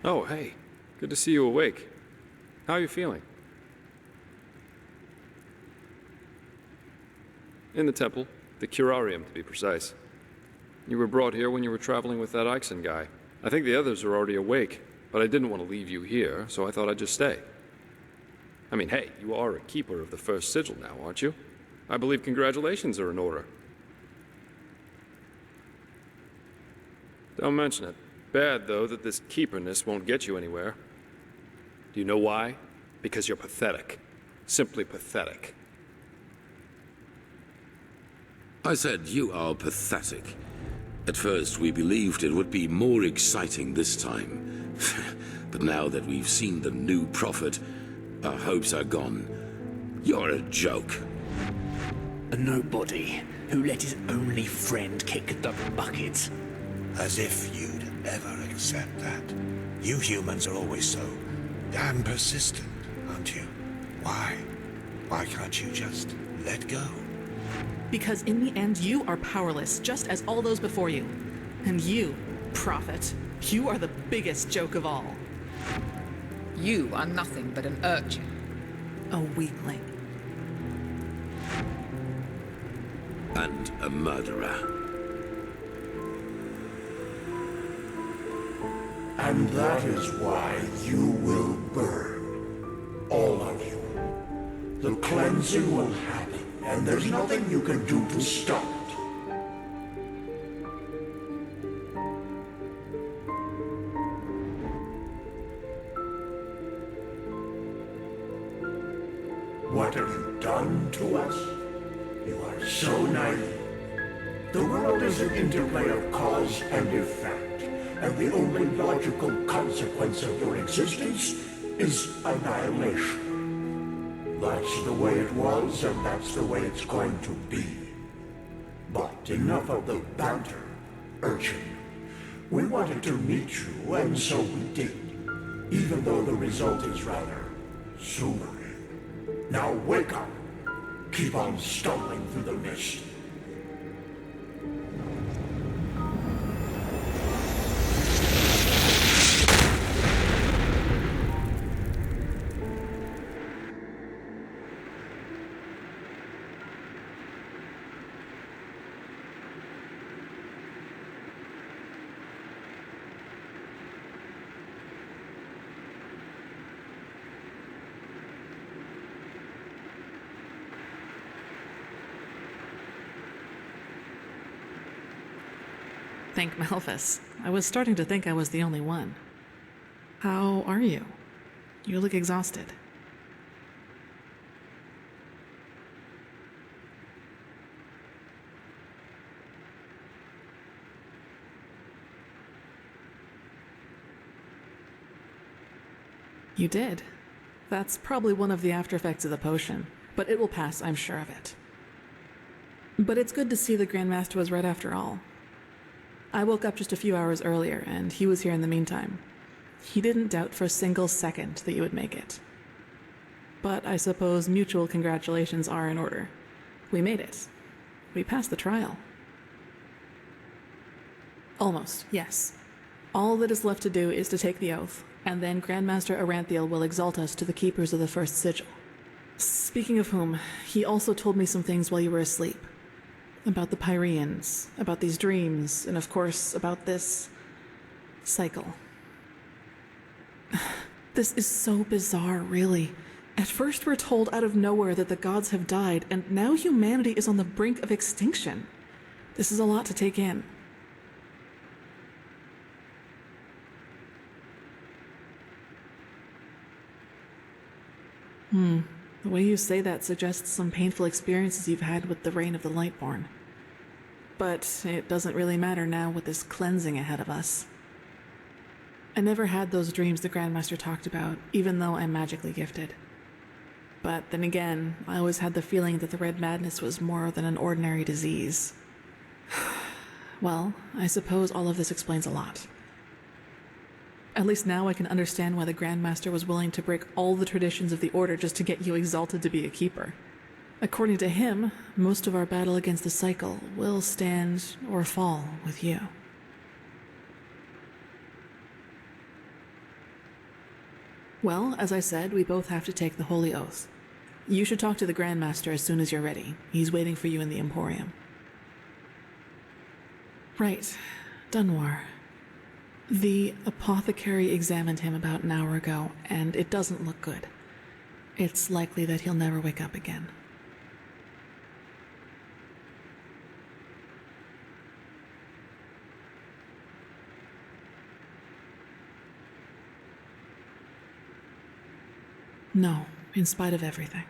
Oh, hey. Good to see you awake. How are you feeling? In the temple. The curarium, to be precise. You were brought here when you were traveling with that Ixon guy. I think the others are already awake, but I didn't want to leave you here, so I thought I'd just stay. I mean, hey, you are a keeper of the first sigil now, aren't you? I believe congratulations are in order. Don't mention it. Bad, though, that this keeperness won't get you anywhere. Do you know why? Because you're pathetic. Simply pathetic. I said you are pathetic. At first, we believed it would be more exciting this time. But now that we've seen the new prophet, our hopes are gone. You're a joke. A nobody who let his only friend kick the bucket. As if you'd ever accept that. You humans are always so damn persistent, aren't you? Why? Why can't you just let go? Because in the end, you are powerless, just as all those before you. And you, prophet, you are the biggest joke of all. You are nothing but an urchin. A weakling. And a murderer. And that is why you will burn. All of you. The cleansing will happen, and there's nothing you can do to stop it. What have you done to us? You are so naive. The world is an interplay of cause and effect, and the only logical consequence of your existence is annihilation. That's the way it was, and that's the way it's going to be. But enough of the banter, urchin. We wanted to meet you, and so we did, even though the result is rather sobering. Now wake up. Keep on stumbling through the mist. Thank Malphus. I was starting to think I was the only one. How are you? You look exhausted. You did. That's probably one of the after effects of the potion, but it will pass, I'm sure of it. But it's good to see the Grandmaster was right after all. I woke up just a few hours earlier, and he was here in the meantime. He didn't doubt for a single second that you would make it. But I suppose mutual congratulations are in order. We made it. We passed the trial. Almost, yes. All that is left to do is to take the oath, and then Grandmaster Aranthiel will exalt us to the keepers of the first sigil. Speaking of whom, he also told me some things while you were asleep. About the Pyreans, about these dreams, and of course, about this cycle. This is so bizarre, really. At first we're told out of nowhere that the gods have died, and now humanity is on the brink of extinction. This is a lot to take in. The way you say that suggests some painful experiences you've had with the reign of the Lightborn. But it doesn't really matter now with this cleansing ahead of us. I never had those dreams the Grandmaster talked about, even though I'm magically gifted. But then again, I always had the feeling that the Red Madness was more than an ordinary disease. Well, I suppose all of this explains a lot. At least now I can understand why the Grandmaster was willing to break all the traditions of the Order just to get you exalted to be a keeper. According to him, most of our battle against the cycle will stand or fall with you. Well, as I said, we both have to take the Holy Oath. You should talk to the Grand Master as soon as you're ready. He's waiting for you in the Emporium. Right. Dunwar. The apothecary examined him about an hour ago, and it doesn't look good. It's likely that he'll never wake up again. No, in spite of everything.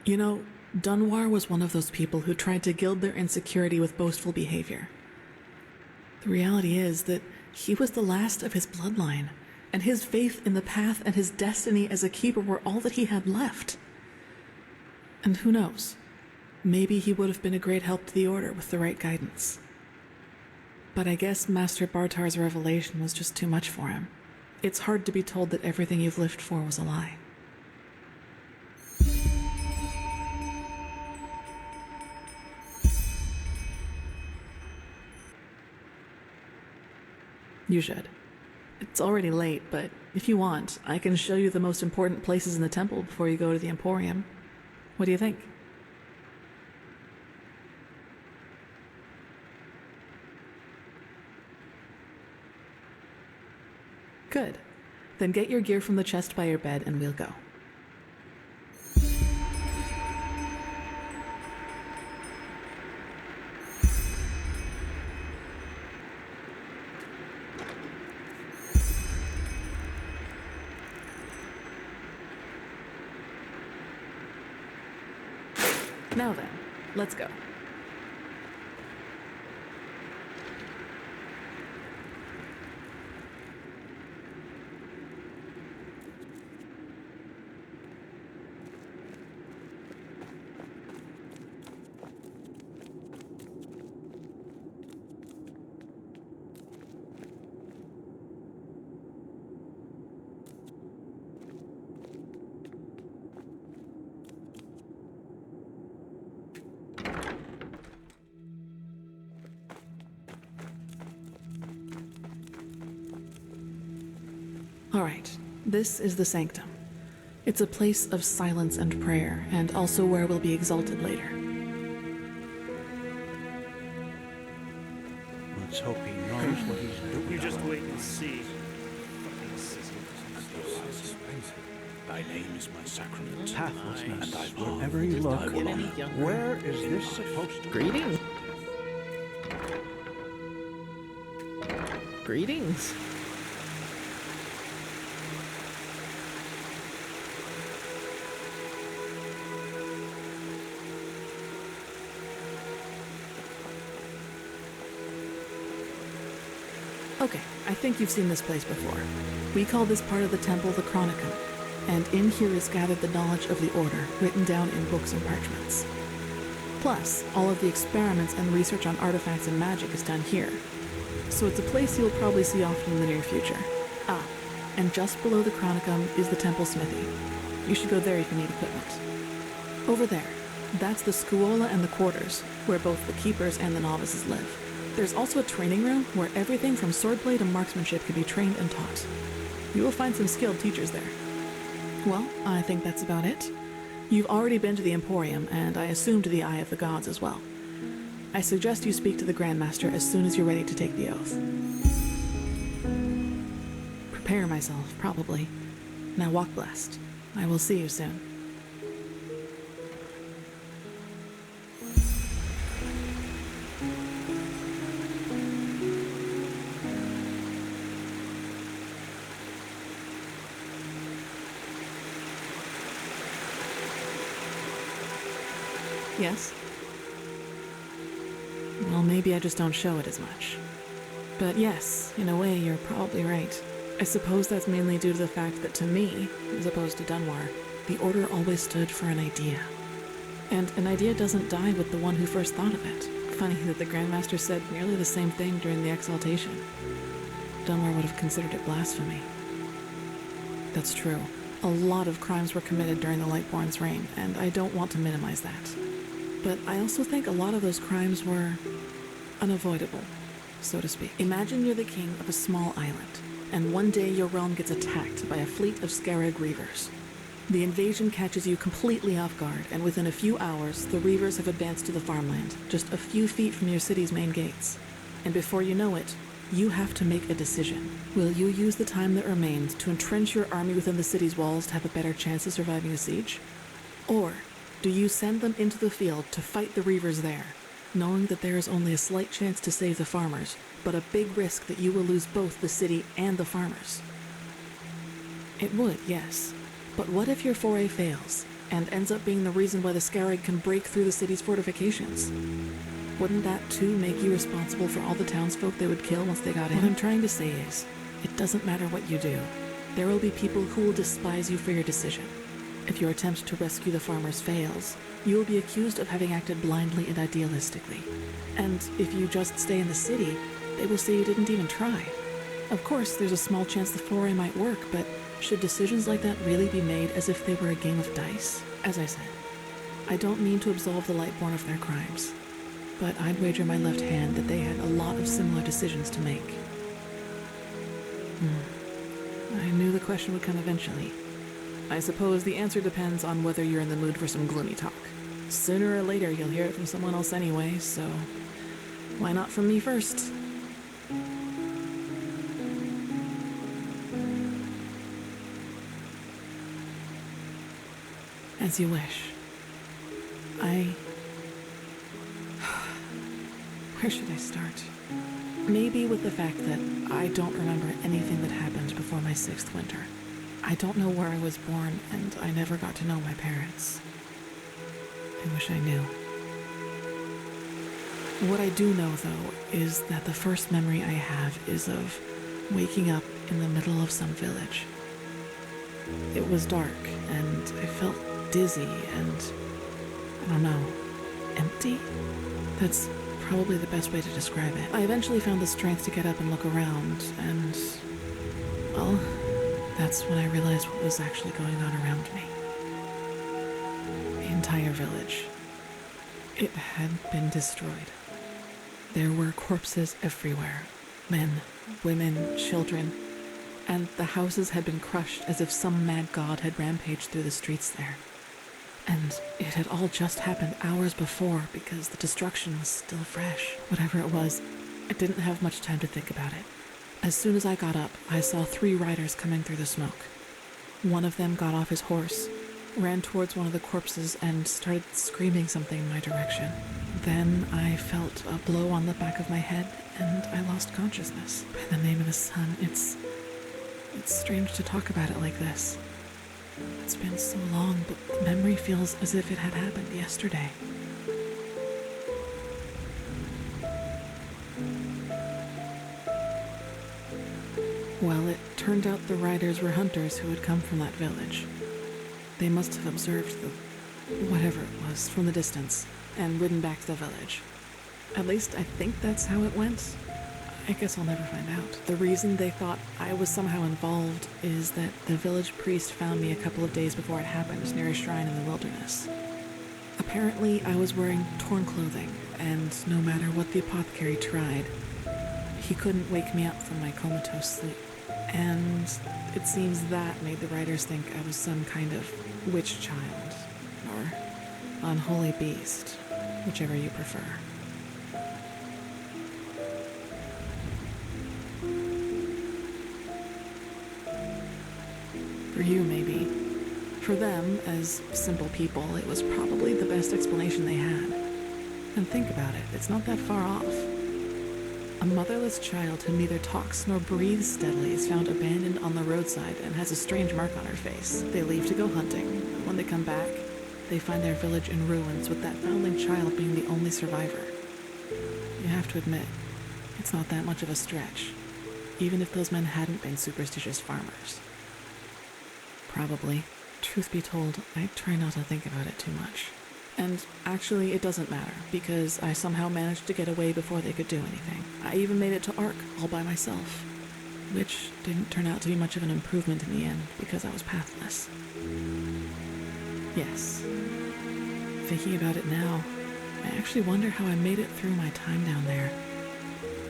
You know, Dunwar was one of those people who tried to gild their insecurity with boastful behavior. The reality is that he was the last of his bloodline, and his faith in the path and his destiny as a keeper were all that he had left. And who knows, maybe he would have been a great help to the Order with the right guidance. But I guess Master Bartar's revelation was just too much for him. It's hard to be told that everything you've lived for was a lie. You should. It's already late, but if you want, I can show you the most important places in the temple before you go to the Emporium. What do you think? Good. Then get your gear from the chest by your bed and we'll go. Now then, let's go. All right, this is the sanctum. It's a place of silence and prayer, and also where we'll be exalted later. Let's hope he knows what he's doing. You just wait and see. Thy name is my sacrament. Pathlessness. Wherever you look, where is this supposed to be? Greetings. Greetings. Okay, I think you've seen this place before. We call this part of the temple the Chronicum, and in here is gathered the knowledge of the Order, written down in books and parchments. Plus, all of the experiments and research on artifacts and magic is done here. So it's a place you'll probably see often in the near future. Ah, and just below the Chronicum is the temple smithy. You should go there if you need equipment. Over there, that's the Scuola and the quarters, where both the keepers and the novices live. There's also a training room where everything from swordplay to marksmanship can be trained and taught. You will find some skilled teachers there. Well, I think that's about it. You've already been to the Emporium, and I assume to the Eye of the Gods as well. I suggest you speak to the Grand Master as soon as you're ready to take the oath. Prepare myself, probably. Now walk blessed. I will see you soon. Yes? Well, maybe I just don't show it as much. But yes, in a way, you're probably right. I suppose that's mainly due to the fact that to me, as opposed to Dunwar, the Order always stood for an idea. And an idea doesn't die with the one who first thought of it. Funny that the Grandmaster said nearly the same thing during the exaltation. Dunwar would have considered it blasphemy. That's true. A lot of crimes were committed during the Lightborn's reign, and I don't want to minimize that. But I also think a lot of those crimes were unavoidable, so to speak. Imagine you're the king of a small island, and one day your realm gets attacked by a fleet of Scarab Reavers. The invasion catches you completely off guard, and within a few hours, the Reavers have advanced to the farmland, just a few feet from your city's main gates. And before you know it, you have to make a decision. Will you use the time that remains to entrench your army within the city's walls to have a better chance of surviving a siege? Or do you send them into the field to fight the Reavers there, knowing that there is only a slight chance to save the farmers, but a big risk that you will lose both the city and the farmers? It would, yes. But what if your foray fails, and ends up being the reason why the Scarab can break through the city's fortifications? Wouldn't that too make you responsible for all the townsfolk they would kill once they got in? What I'm trying to say is, it doesn't matter what you do. There will be people who will despise you for your decision. If your attempt to rescue the farmers fails, you will be accused of having acted blindly and idealistically. And if you just stay in the city, they will say you didn't even try. Of course, there's a small chance the foray might work, but should decisions like that really be made as if they were a game of dice? As I said, I don't mean to absolve the Lightborn of their crimes, but I'd wager my left hand that they had a lot of similar decisions to make. I knew the question would come eventually. I suppose the answer depends on whether you're in the mood for some gloomy talk. Sooner or later, you'll hear it from someone else anyway, so why not from me first? As you wish. Where should I start? Maybe with the fact that I don't remember anything that happened before my 6th winter. I don't know where I was born, and I never got to know my parents. I wish I knew. What I do know, though, is that the first memory I have is of waking up in the middle of some village. It was dark, and I felt dizzy and, I don't know, empty? That's probably the best way to describe it. I eventually found the strength to get up and look around, and, well, that's when I realized what was actually going on around me. The entire village. It had been destroyed. There were corpses everywhere. Men, women, children. And the houses had been crushed as if some mad god had rampaged through the streets there. And it had all just happened hours before because the destruction was still fresh. Whatever it was, I didn't have much time to think about it. As soon as I got up, I saw 3 riders coming through the smoke. One of them got off his horse, ran towards one of the corpses, and started screaming something in my direction. Then I felt a blow on the back of my head, and I lost consciousness. By the name of the sun, it's strange to talk about it like this. It's been so long, but the memory feels as if it had happened yesterday. Well, it turned out the riders were hunters who had come from that village. They must have observed the whatever it was from the distance and ridden back to the village. At least I think that's how it went. I guess I'll never find out. The reason they thought I was somehow involved is that the village priest found me a couple of days before it happened near a shrine in the wilderness. Apparently, I was wearing torn clothing, and no matter what the apothecary tried, he couldn't wake me up from my comatose sleep. And it seems that made the riders think I was some kind of witch child, or unholy beast, whichever you prefer. For you, maybe. For them, as simple people, it was probably the best explanation they had. And think about it, it's not that far off. A motherless child who neither talks nor breathes steadily is found abandoned on the roadside and has a strange mark on her face. They leave to go hunting. When they come back, they find their village in ruins, with that foundling child being the only survivor. You have to admit, it's not that much of a stretch, even if those men hadn't been superstitious farmers. Probably. Truth be told, I try not to think about it too much. And actually, it doesn't matter, because I somehow managed to get away before they could do anything. I even made it to Ark all by myself, which didn't turn out to be much of an improvement in the end, because I was pathless. Yes. Thinking about it now, I actually wonder how I made it through my time down there.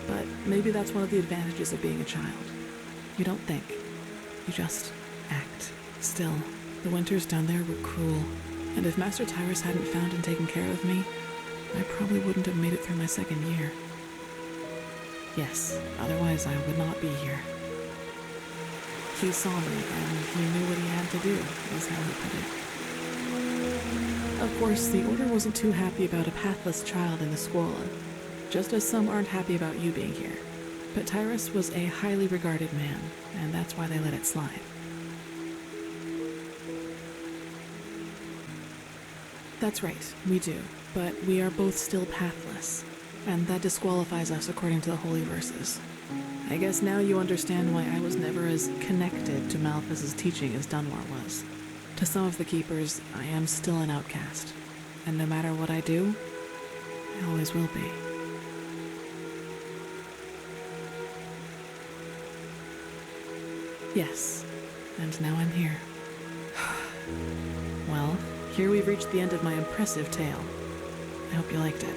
But maybe that's one of the advantages of being a child. You don't think. You just act. Still, the winters down there were cruel, and if Master Tyrus hadn't found and taken care of me, I probably wouldn't have made it through my second year. Yes, otherwise I would not be here. He saw me, and he knew what he had to do, is how he put it. Of course, the Order wasn't too happy about a pathless child in the Scuola, just as some aren't happy about you being here. But Tyrus was a highly regarded man, and that's why they let it slide. That's right, we do, but we are both still pathless, and that disqualifies us according to the Holy Verses. I guess now you understand why I was never as connected to Malthus's teaching as Dunmore was. To some of the Keepers, I am still an outcast, and no matter what I do, I always will be. Yes, and now I'm here. Well, here we've reached the end of my impressive tale. I hope you liked it.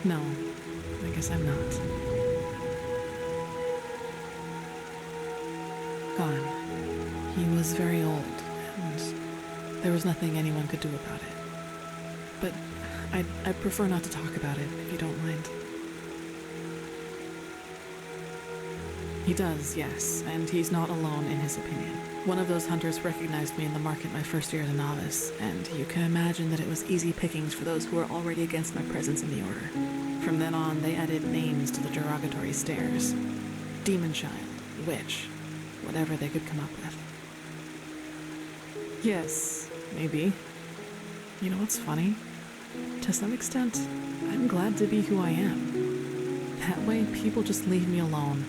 No, I guess I'm not. Gone. He was very old, and there was nothing anyone could do about it. But I'd prefer not to talk about it, if you don't mind. He does, yes, and he's not alone in his opinion. One of those hunters recognized me in the market my first year as a novice, and you can imagine that it was easy pickings for those who were already against my presence in the Order. From then on, they added names to the derogatory stares. Demon Child, Witch, whatever they could come up with. Yes, maybe. You know what's funny? To some extent, I'm glad to be who I am. That way, people just leave me alone,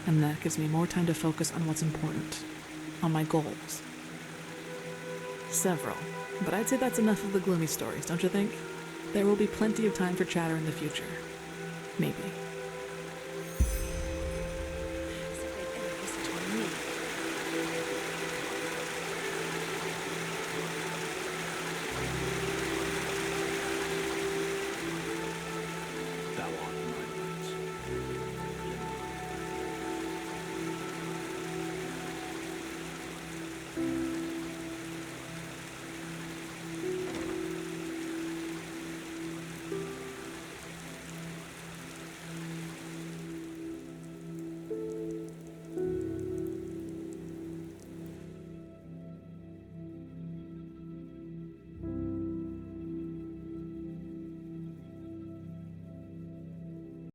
and that gives me more time to focus on what's important, on my goals. Several, but I'd say that's enough of the gloomy stories, don't you think? There will be plenty of time for chatter in the future. Maybe.